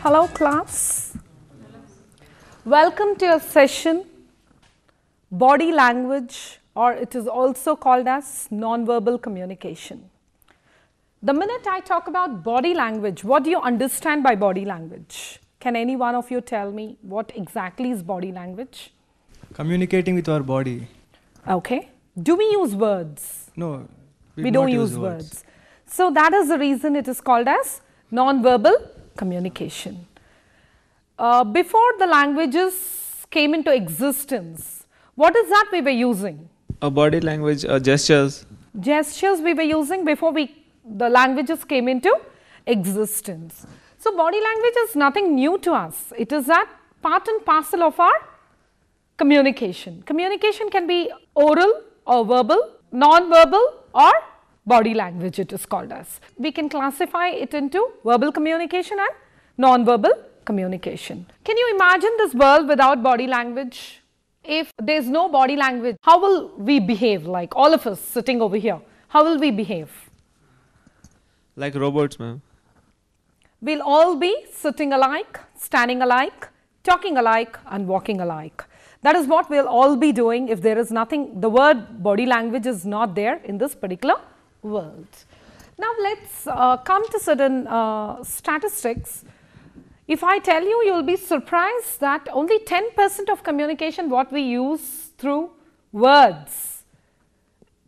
Hello class. Welcome to your session, body language, or it is also called as non-verbal communication. The minute I talk about body language, what do you understand by body language? Can any one of you tell me what exactly is body language? Communicating with our body. Okay. Do we use words? No, we don't use words. So that is the reason it is called as non-verbal communication. Before the languages came into existence, what is that we were using? Body language, gestures. Gestures we were using before the languages came into existence. So body language is nothing new to us. It is that part and parcel of our communication. Communication can be oral or verbal, non-verbal or body language it is called as. We can classify it into verbal communication and non-verbal communication. Can you imagine this world without body language? If there is no body language, how will we behave? Like all of us sitting over here, how will we behave? Like robots, ma'am. We'll all be sitting alike, standing alike, talking alike and walking alike. That is what we'll all be doing if there is nothing, the word body language is not there in this particular world. Now let's come to certain statistics. If I tell you, you will be surprised that only 10% of communication what we use through words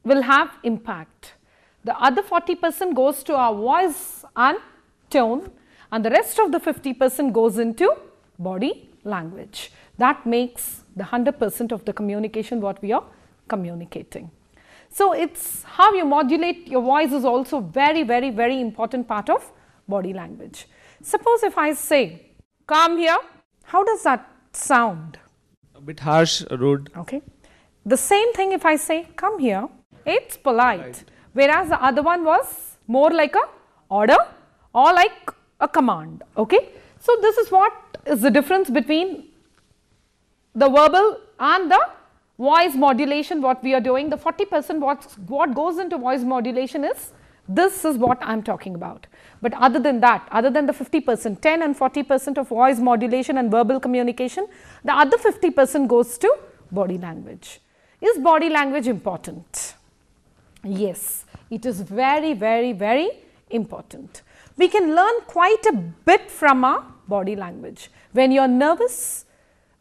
will have impact. The other 40% goes to our voice and tone, and the rest of the 50% goes into body language. That makes the 100% of the communication what we are communicating. So it's how you modulate your voice is also very, very, very important part of body language. Suppose if I say, come here, how does that sound? A bit harsh, rude. Okay. The same thing if I say, come here, it's polite. Whereas the other one was more like a order or like a command. Okay. So this is what is the difference between the verbal and the voice modulation what we are doing. The 40% what goes into voice modulation is, this is what I am talking about. But other than that, other than the 50%, 10 and 40% of voice modulation and verbal communication, the other 50% goes to body language. Is body language important? Yes, it is very, very, very important. We can learn quite a bit from our body language. When you are nervous,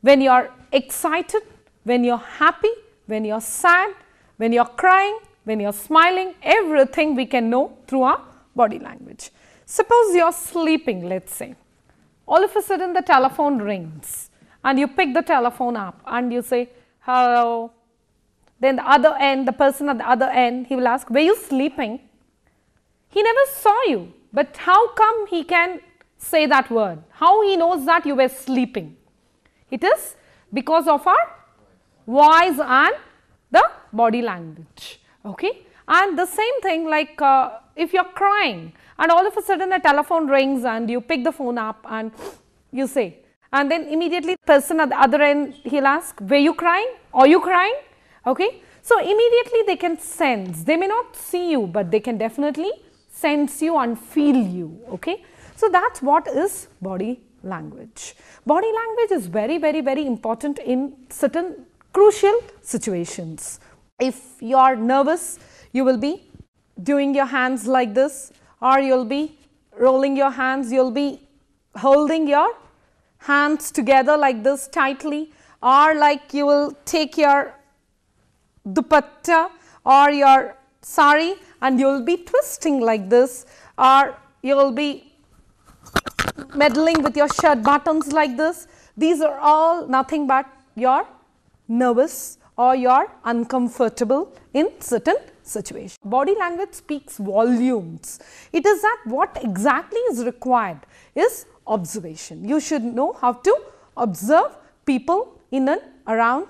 when you are excited, when you are happy, when you are sad, when you are crying, when you are smiling, everything we can know through our body language. Suppose you are sleeping, let's say. All of a sudden the telephone rings and you pick the telephone up and you say, hello. Then the other end, the person at the other end, he will ask, were you sleeping? He never saw you, but how come he can say that word? How he knows that you were sleeping? It is because of our voice and the body language. Okay. And the same thing like if you are crying and all of a sudden the telephone rings and you pick the phone up and you say, and then immediately the person at the other end, he'll ask, were you crying? Are you crying? Okay. So immediately they can sense, they may not see you, but they can definitely sense you and feel you. Okay. So that's what is body language. Body language is very, very, very important in certain crucial situations. If you are nervous, you will be doing your hands like this, or you'll be rolling your hands, you'll be holding your hands together like this tightly, or like you will take your dupatta or your sari and you will be twisting like this, or you will be meddling with your shirt buttons like this. These are all nothing but you're nervous or you're uncomfortable in certain situations. Body language speaks volumes. It is that what exactly is required is observation. You should know how to observe people in and around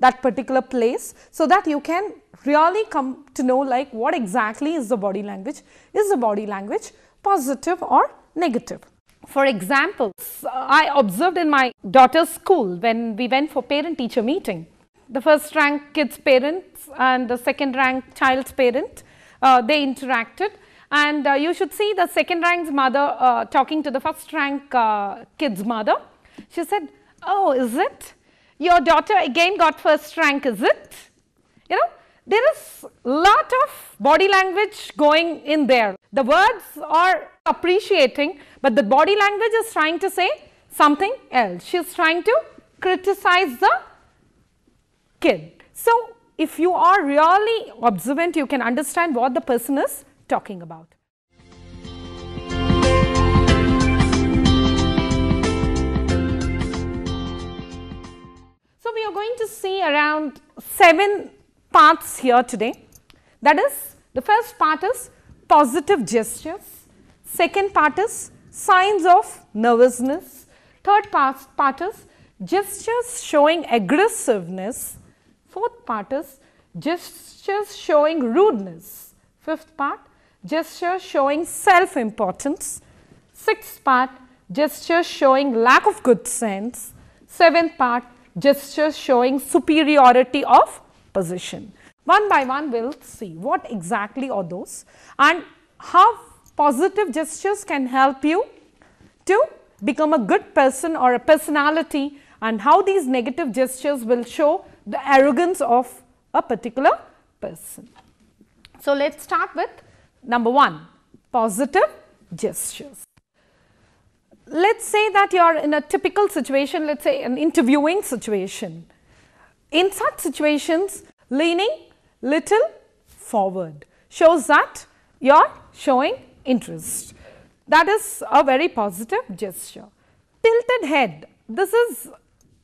that particular place so that you can really come to know like what exactly is the body language. Is the body language positive or negative? For example, I observed in my daughter's school when we went for parent-teacher meeting. The first rank kid's parents and the second rank child's parent, they interacted and you should see the second rank's mother talking to the first rank kid's mother. She said, oh, is it? Your daughter again got first rank, is it? You know, there is a lot of body language going in there. The words are appreciating, but the body language is trying to say something else. She is trying to criticize the kid. So, if you are really observant, you can understand what the person is talking about. So, we are going to see around 7 parts here today. That is, the first part is positive gestures, second part is signs of nervousness, third part is gestures showing aggressiveness, fourth part is gestures showing rudeness, fifth part gestures showing self-importance, sixth part gestures showing lack of good sense, seventh part gestures showing superiority of position. One by one we will see what exactly are those and how positive gestures can help you to become a good person or a personality, and how these negative gestures will show the arrogance of a particular person. So, let us start with number 1, positive gestures. Let us say that you are in a typical situation, let us say an interviewing situation. In such situations, leaning little forward shows that you are showing interest. That is a very positive gesture. Tilted head, this is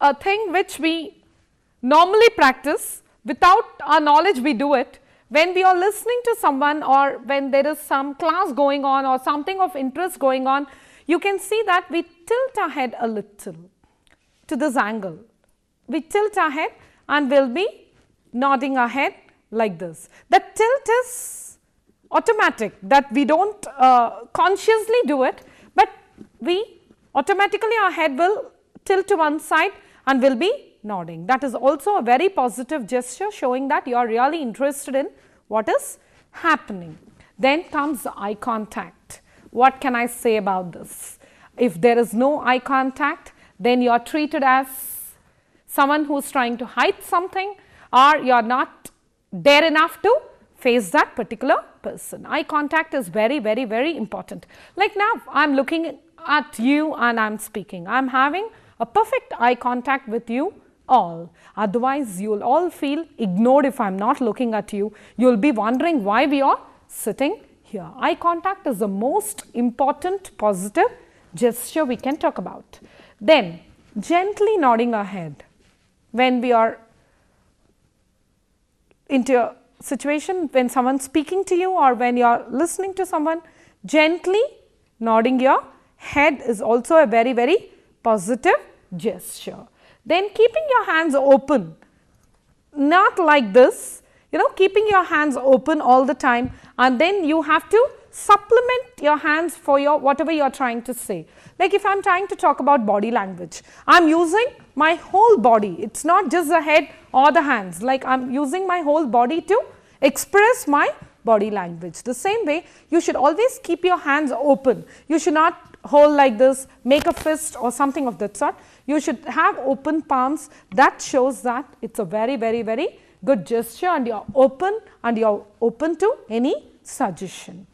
a thing which we normally practice. Without our knowledge we do it. When we are listening to someone or when there is some class going on or something of interest going on, you can see that we tilt our head a little to this angle. We tilt our head and we will be nodding our head like this. The tilt is automatic, that we do not consciously do it, but we automatically our head will tilt to one side and will be nodding. That is also a very positive gesture showing that you are really interested in what is happening. Then comes the eye contact. What can I say about this? If there is no eye contact, then you are treated as someone who is trying to hide something, or you are not dare enough to face that particular person. Eye contact is very, very, very important. Like now, I am looking at you and I am speaking. I am having a perfect eye contact with you all. Otherwise, you will all feel ignored if I am not looking at you. You will be wondering why we are sitting here. Eye contact is the most important positive gesture we can talk about. Then, gently nodding our head. When we are into a situation when someone is speaking to you or when you are listening to someone, gently nodding your head is also a very, very positive gesture. Then keeping your hands open, not like this, you know, keeping your hands open all the time, and then you have to supplement your hands for your whatever you are trying to say. Like if I am trying to talk about body language, I am using my whole body. It is not just the head or the hands, like I am using my whole body to express my body language. The same way, you should always keep your hands open. You should not hold like this, make a fist or something of that sort. You should have open palms. That shows that it is a very, very, very good gesture and you are open to any suggestion.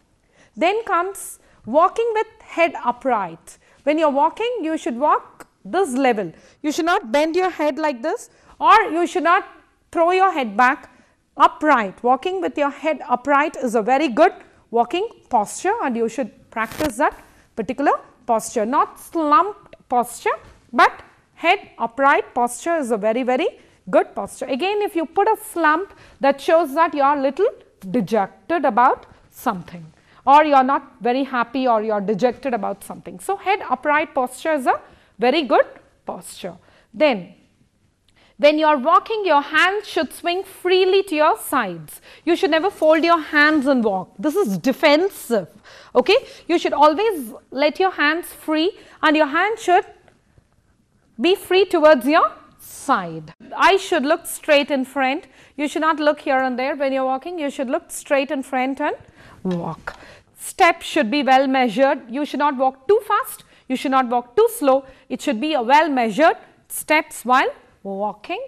Then comes walking with head upright. When you are walking, you should walk this level. You should not bend your head like this, or you should not throw your head back. Upright, walking with your head upright is a very good walking posture, and you should practice that particular posture. Not slumped posture, but head upright posture is a very, very good posture. Again, if you put a slump, that shows that you are little dejected about something, or you are not very happy, or you are dejected about something. So, head upright posture is a very good posture. Then, when you are walking, your hands should swing freely to your sides. You should never fold your hands and walk. This is defensive. Okay? You should always let your hands free, and your hand should be free towards your side. Eyes should look straight in front. You should not look here and there. When you are walking, you should look straight in front and walk. steps should be well measured. You should not walk too fast, you should not walk too slow. It should be a well measured steps while walking.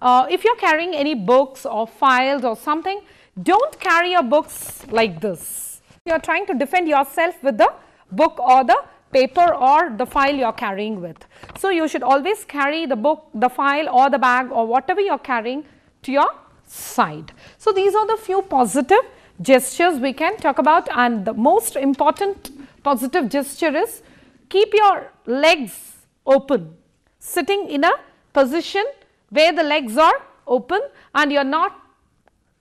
If you are carrying any books or files or something, don't carry your books like this. You are trying to defend yourself with the book or the paper or the file you are carrying with. So, you should always carry the book, the file or the bag or whatever you are carrying to your side. So, these are the few positive gestures we can talk about, and the most important positive gesture is keep your legs open, sitting in a position where the legs are open and you are not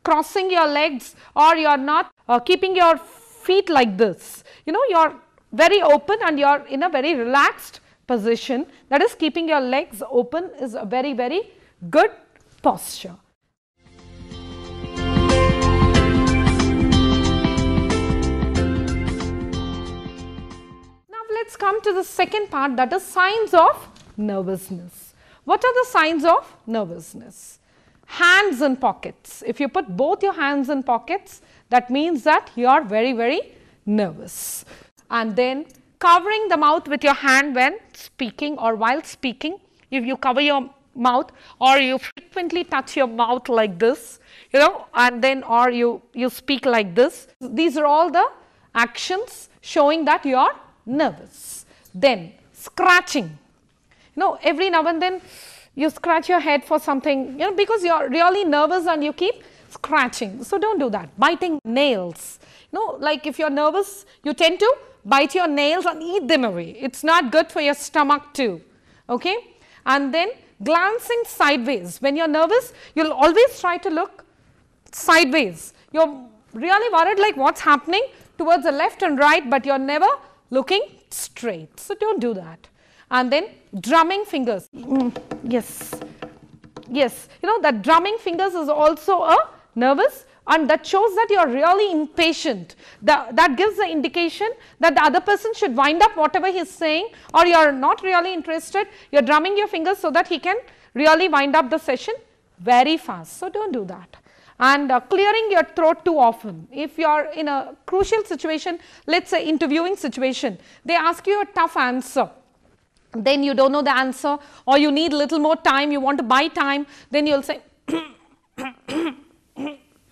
crossing your legs or you are not keeping your feet like this. You know, you are very open and you are in a very relaxed position. That is, keeping your legs open is a very, very good posture. Now, let us come to the second part, that is signs of nervousness. What are the signs of nervousness? Hands in pockets. If you put both your hands in pockets, that means that you are very, very nervous. And then covering the mouth with your hand when speaking or while speaking. If you cover your mouth or you frequently touch your mouth like this, you know, and then or you speak like this. These are all the actions showing that you are nervous. Then scratching. You know, every now and then you scratch your head for something, you know, because you are really nervous and you keep scratching. So, don't do that. Biting nails. You know, like if you are nervous, you tend to bite your nails and eat them away. It is not good for your stomach too. Okay? And then glancing sideways. When you are nervous, you will always try to look sideways. You are really worried like what is happening towards the left and right, but you are never looking straight. So, don't do that. And then drumming fingers. Yes, yes, you know that drumming fingers is also a nervous, and that shows that you are really impatient. That gives the indication that the other person should wind up whatever he is saying, or you are not really interested. You are drumming your fingers so that he can really wind up the session very fast. So, don't do that. And clearing your throat too often. If you are in a crucial situation, let us say interviewing situation, they ask you a tough answer. Then you don't know the answer, or you need little more time, you want to buy time, then you will say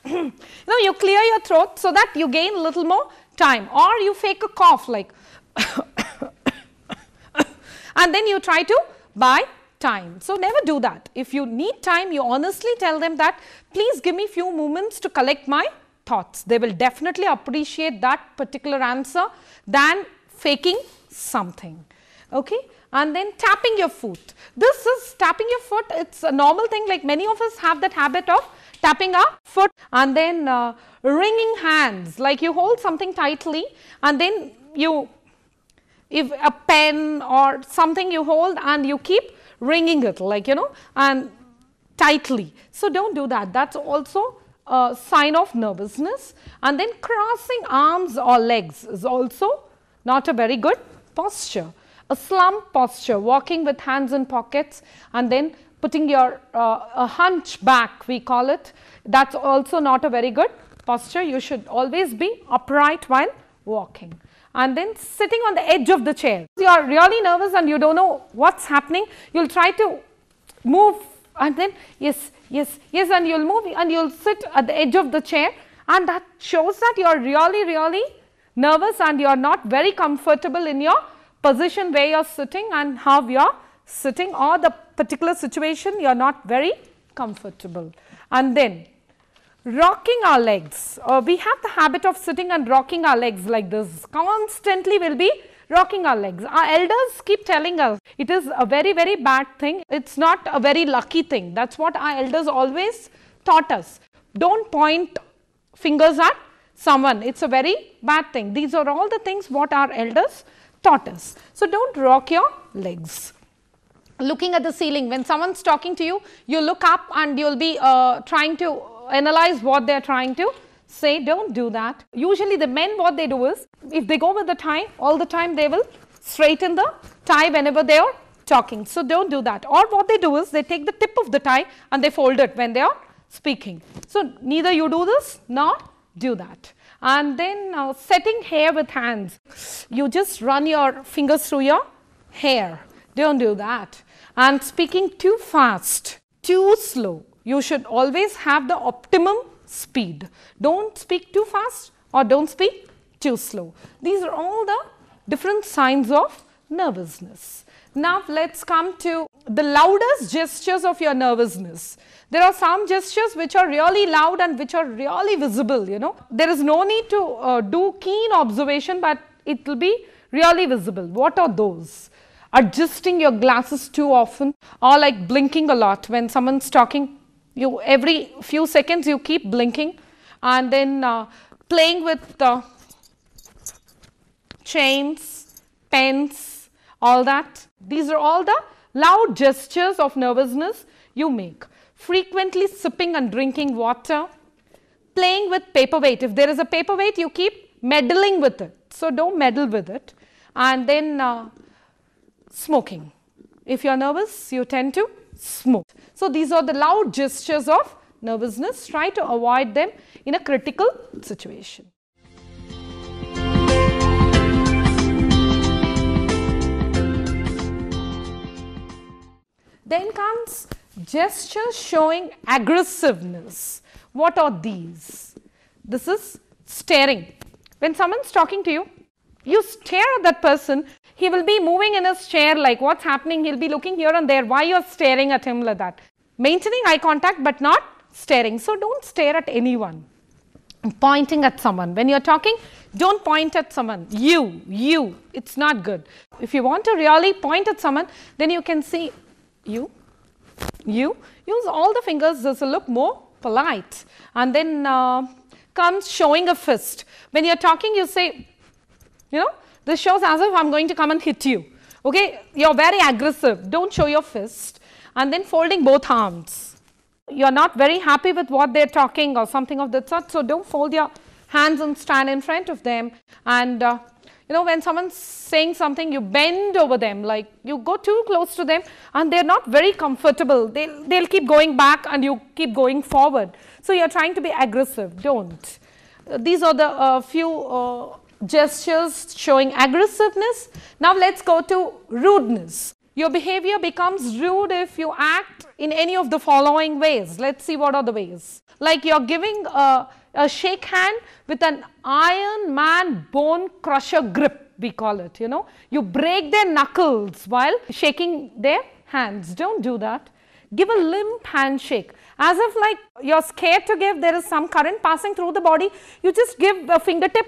you know, you clear your throat so that you gain a little more time, or you fake a cough like and then you try to buy time. So, never do that. If you need time, you honestly tell them that please give me few moments to collect my thoughts. They will definitely appreciate that particular answer than faking something. Okay? And then tapping your foot. This is tapping your foot, it is a normal thing, like many of us have that habit of tapping our foot. And then wringing hands, like you hold something tightly and then you, if a pen or something you hold and you keep wringing it, like, you know, and tightly. So, don't do that. That is also a sign of nervousness. And then crossing arms or legs is also not a very good posture. A slump posture, walking with hands in pockets and then putting your a hunch back, we call it, that is also not a very good posture. You should always be upright while walking. And then sitting on the edge of the chair. You are really nervous and you don't know what is happening, you will try to move and then yes, yes, yes, and you will move and you will sit at the edge of the chair, and that shows that you are really, really nervous and you are not very comfortable in your position where you are sitting and how you are sitting, or the particular situation you are not very comfortable. And then rocking our legs. We have the habit of sitting and rocking our legs like this. Constantly we will be rocking our legs. Our elders keep telling us it is a very, very bad thing. It is not a very lucky thing. That is what our elders always taught us. Don't point fingers at someone. It is a very bad thing. These are all the things what our elders taught us. So, don't rock your legs. Looking at the ceiling, when someone is talking to you, you look up and you will be trying to analyze what they are trying to say. Don't do that. Usually the men, what they do is, if they go with the tie, all the time they will straighten the tie whenever they are talking. So, don't do that. Or what they do is, they take the tip of the tie and they fold it when they are speaking. So, neither you do this nor do that. And then setting hair with hands. You just run your fingers through your hair. Don't do that. And speaking too fast, too slow. You should always have the optimum speed. Don't speak too fast or don't speak too slow. These are all the different signs of nervousness. Now let's come to the loudest gestures of your nervousness. There are some gestures which are really loud and which are really visible, you know. There is no need to do keen observation, but it will be really visible. What are those? Adjusting your glasses too often, or like blinking a lot when someone's talking. You every few seconds you keep blinking, and then playing with the chains, pens, all that. These are all the loud gestures of nervousness you make. Frequently sipping and drinking water, playing with paperweight. If there is a paperweight, you keep meddling with it. So don't meddle with it. And then smoking. If you are nervous, you tend to smoke. So these are the loud gestures of nervousness. Try to avoid them in a critical situation. Then comes gestures showing aggressiveness. What are these? This is staring. When someone's talking to you, you stare at that person. He will be moving in his chair like what's happening. He'll be looking here and there. Why you're staring at him like that? Maintaining eye contact but not staring. So don't stare at anyone. Pointing at someone. When you're talking, don't point at someone. You. It's not good. If you want to really point at someone, then you can see you. Use all the fingers. This will look more polite. And then comes showing a fist. When you're talking, you say, you know, this shows as if I'm going to come and hit you. Okay, you're very aggressive. Don't show your fist. And then folding both arms. You're not very happy with what they're talking or something of that sort. So don't fold your hands and stand in front of them. And you know, when someone's saying something, you bend over them, like you go too close to them and they're not very comfortable. They'll keep going back and you keep going forward. So you're trying to be aggressive. Don't. These are the few gestures showing aggressiveness. Now let's go to rudeness. Your behavior becomes rude if you act in any of the following ways. Let's see what are the ways. Like you're giving a shake hand with an Iron Man bone crusher grip, we call it, you know. You break their knuckles while shaking their hands. Don't do that. Give a limp handshake. As if like you're scared to give, there is some current passing through the body. You just give a fingertip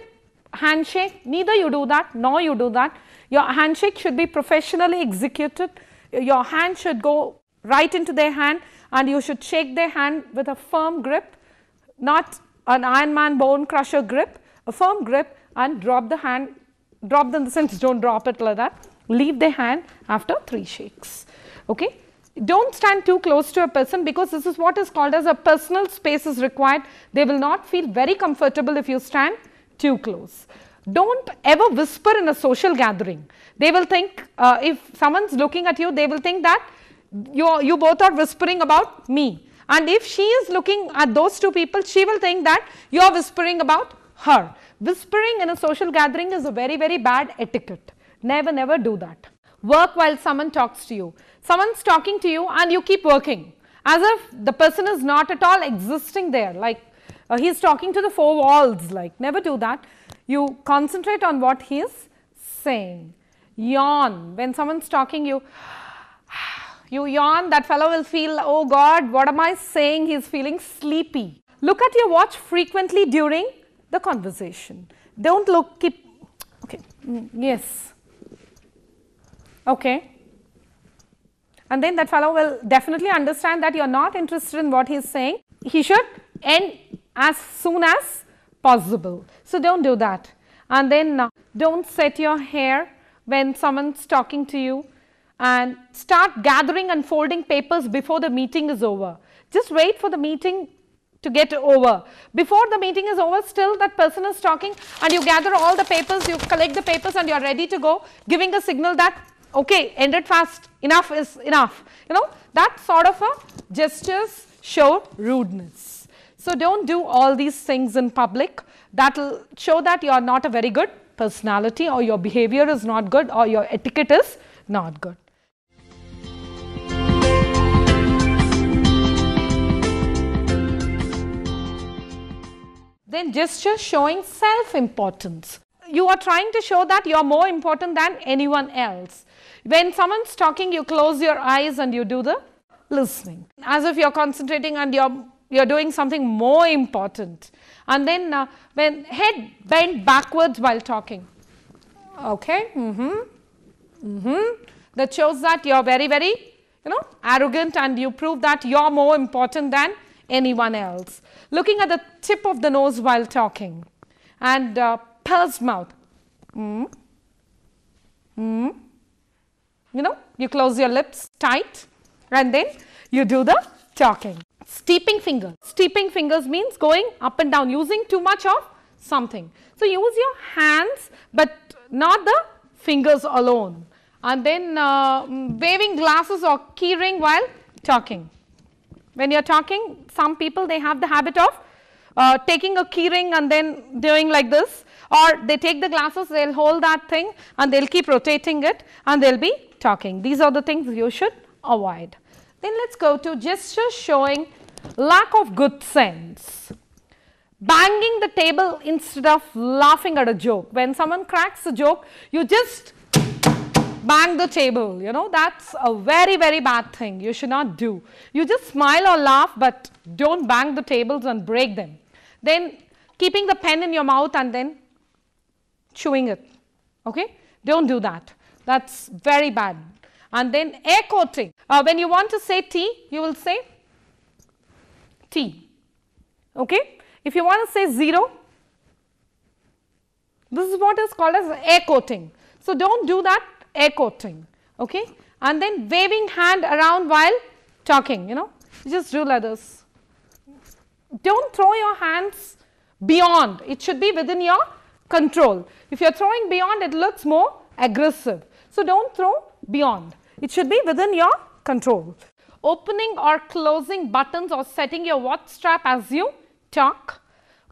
handshake. Neither you do that, nor you do that. Your handshake should be professionally executed. Your hand should go right into their hand and you should shake their hand with a firm grip, not an Iron Man bone crusher grip, a firm grip, and drop the hand, drop in the sense don't drop it like that, leave the hand after 3 shakes. Okay? Don't stand too close to a person because this is what is called as a personal space is required. They will not feel very comfortable if you stand too close. Don't ever whisper in a social gathering. They will think, if someone's looking at you, they will think that you both are whispering about me. And if she is looking at those two people, she will think that you are whispering about her. Whispering in a social gathering is a very, very bad etiquette. Never do that. Work while someone talks to you. Someone's talking to you and you keep working as if the person is not at all existing there, like he's talking to the 4 walls, like never do that. You concentrate on what he is saying. Yawn. When someone's talking, you yawn, that fellow will feel, oh God, what am I saying? He's feeling sleepy. Look at your watch frequently during the conversation. Don't look, keep, okay, yes, okay. And then that fellow will definitely understand that you're not interested in what he's saying. He should end as soon as possible. So don't do that. And then don't set your hair when someone's talking to you, and start gathering and folding papers before the meeting is over. Just wait for the meeting to get over. Before the meeting is over, still that person is talking and you gather all the papers, you collect the papers and you're ready to go, giving a signal that okay, end it fast, enough is enough. You know, that sort of a gestures show rudeness. So don't do all these things in public. That will show that you are not a very good personality, or your behavior is not good, or your etiquette is not good. Then gestures showing self-importance. You are trying to show that you are more important than anyone else. When someone's talking, you close your eyes and you do the listening, as if you're concentrating and you're doing something more important. And then when head bent backwards while talking. Okay. That shows that you're very, very, arrogant, and you prove that you're more important than anyone else. Looking at the tip of the nose while talking, and pursed mouth. You close your lips tight and then you do the talking. Steeping fingers. Steeping fingers means going up and down, using too much of something. So use your hands but not the fingers alone. And then waving glasses or key ring while talking. When you are talking, some people, they have the habit of taking a key ring and then doing like this, or they take the glasses, they will hold that thing and they will keep rotating it and they will be talking. These are the things you should avoid. Then let us go to gestures showing lack of good sense. Banging the table instead of laughing at a joke. When someone cracks a joke, you just bang the table, that's a very, very bad thing. You should not do. You just smile or laugh, but don't bang the tables and break them. Then keeping the pen in your mouth and then chewing it. Okay? Don't do that. That's very bad. And then air quoting. When you want to say tea, you will say tea. Okay? If you want to say 0, this is what is called as air quoting. So don't do that air quoting. Okay? And then waving hand around while talking, just do like this. Don't throw your hands beyond. It should be within your control. If you are throwing beyond, it looks more aggressive. So don't throw beyond. It should be within your control. Opening or closing buttons or setting your watch strap as you talk.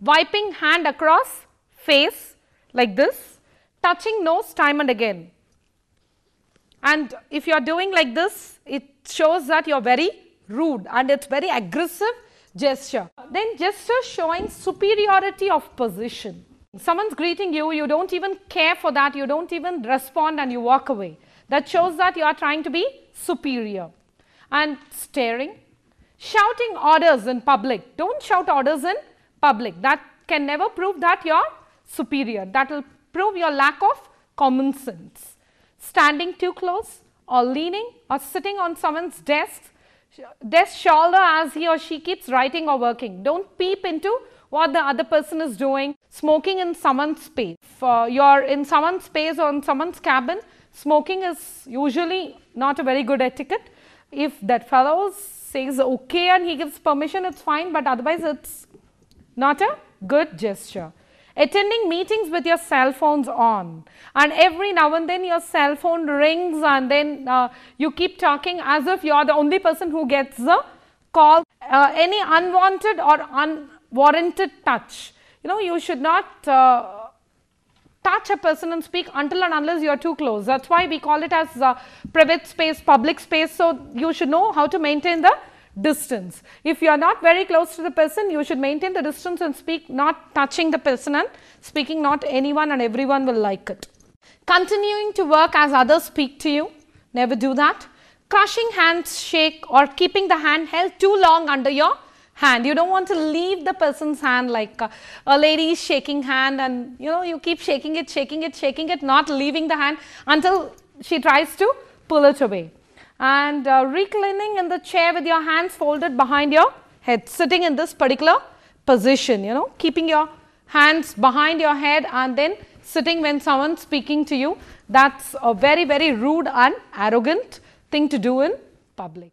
Wiping hand across face like this. Touching nose time and again. And if you are doing like this, it shows that you are very rude and it's very aggressive gesture. Then gesture showing superiority of position. Someone's greeting you, you don't even care for that, you don't even respond and you walk away. That shows that you are trying to be superior. And staring. Shouting orders in public. Don't shout orders in public. That can never prove that you are superior. That will prove your lack of common sense. Standing too close or leaning or sitting on someone's desk shoulder as he or she keeps writing or working. Don't peep into what the other person is doing. Smoking in someone's space. If you're in someone's space or in someone's cabin, smoking is usually not a very good etiquette. If that fellow says okay and he gives permission, it's fine, but otherwise it's not a good gesture. Attending meetings with your cell phones on, and every now and then your cell phone rings and then you keep talking as if you are the only person who gets the call. Any unwanted or unwarranted touch. You should not touch a person and speak until and unless you are too close. That's why we call it as private space, public space. So you should know how to maintain the distance. If you are not very close to the person, you should maintain the distance and speak, not touching the person and speaking not anyone and everyone will like it. Continuing to work as others speak to you, never do that. Crushing handshake or keeping the hand held too long under your hand. You don't want to leave the person's hand like a lady is shaking hand and you keep shaking it, not leaving the hand until she tries to pull it away. And reclining in the chair with your hands folded behind your head, sitting in this particular position, keeping your hands behind your head and then sitting when someone's speaking to you. That's a very, very rude and arrogant thing to do in public.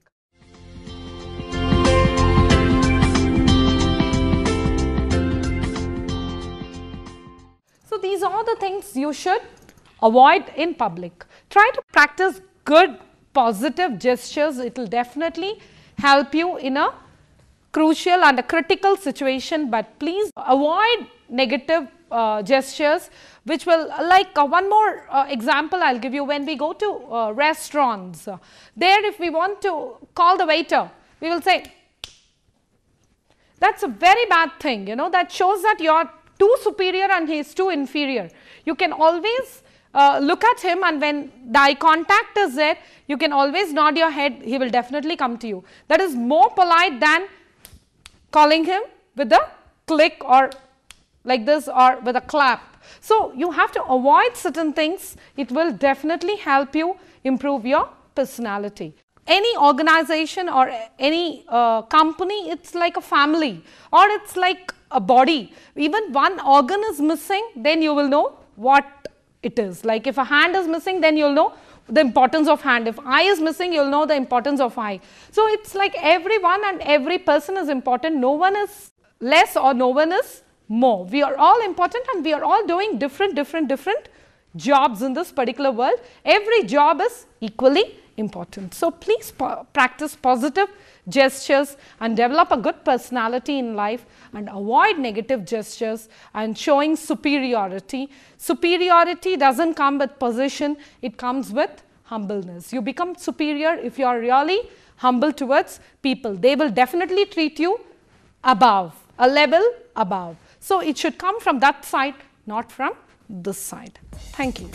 So these are the things you should avoid in public. Try to practice good positive gestures. It will definitely help you in a crucial and a critical situation, but please avoid negative gestures, which will, like one more example I will give you. When we go to restaurants, there if we want to call the waiter, we will say, that's a very bad thing, you know, that shows that you are too superior and he is too inferior. You can always look at him, and when the eye contact is there, you can always nod your head, he will definitely come to you. That is more polite than calling him with a click or like this or with a clap. So, you have to avoid certain things. It will definitely help you improve your personality. Any organization or any company, it's like a family or it's like a body. Even one organ is missing, then you will know what it is. Like if a hand is missing, then you will know the importance of hand. If eye is missing, you will know the importance of eye. So, it's like everyone and every person is important. No one is less or no one is more. We are all important and we are all doing different jobs in this particular world. Every job is equally important. So, please practice positive gestures and develop a good personality in life and avoid negative gestures and showing superiority. Superiority doesn't come with position, it comes with humbleness. You become superior if you are really humble towards people. They will definitely treat you above, a level above. So, it should come from that side, not from this side. Thank you.